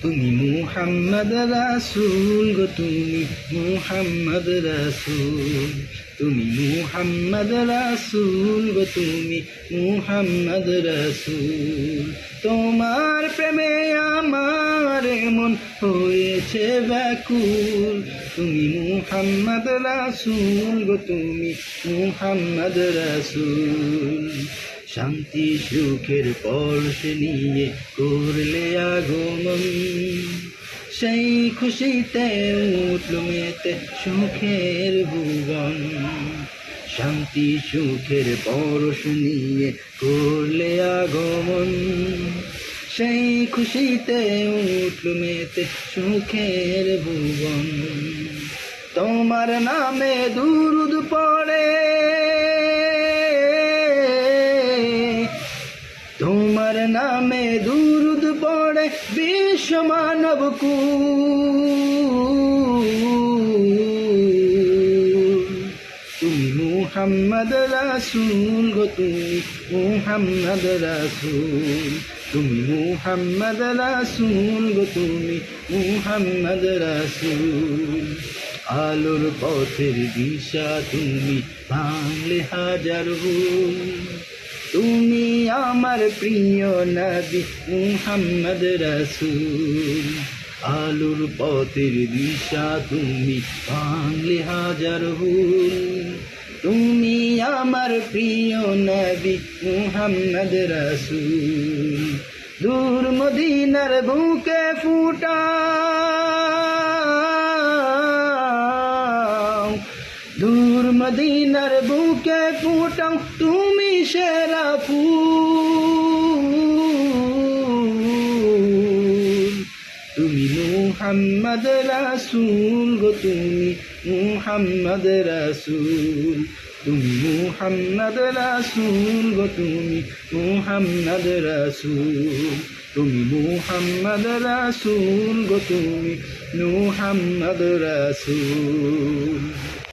তুমি মুহাম্মদ রাসূল গো তুমি মুহাম্মদ রাসূল, তুমি মুহাম্মদ রাসূল গো তুমি মুহাম্মদ রাসূল। তোমার প্রেমে আমার মন হয়েছে ব্যাকুল, তুমি মুহাম্মদ রাসূল গো তুমি মুহাম্মদ রাসূল। শান্তি সুখের পরশ নিয়ে করলে আগমন, সেই খুশিতে উঠল মেতে সুখের ভুবন। শান্তি সুখের পরশ নিয়ে করলে আগমন, সেই খুশিতে উঠল মেতে সুখের ভুবন। তোমার নামে দুরুদ পড়ে, তোমার নামে দুরুদ পড়ে বিশ্ব মানব কুল। তুমি মুহাম্মদ রাসূল গো তুমি মুহাম্মদ রাসূল, তুমি মুহাম্মদ রাসূল গো তুমি মুহাম্মদ রাসূল। আলোর পথের দিশা তুমি ভাঙলে হাজার ভুল, তুমি আমার প্রিয় নবী মুহাম্মদ রাসূল। আলোর পথের দিশা তুমি ভাঙলে হাজার ভুল, তুমি আমার প্রিয় নবী মুহাম্মদ রাসূল। দূর মদিনার বুকে ফুটাও, দূর মদিনার বুকে ফুটাও তুমি সেরা ফুল। তুমি মুহাম্মদ রাসূল গো তুমি মুহাম্মদ রাসূল, তুমি মুহাম্মদ রাসূল গো তুমি মুহাম্মদ রাসূল, তুমি মুহাম্মদ রাসূল গো তুমি মুহাম্মদ রাসূল।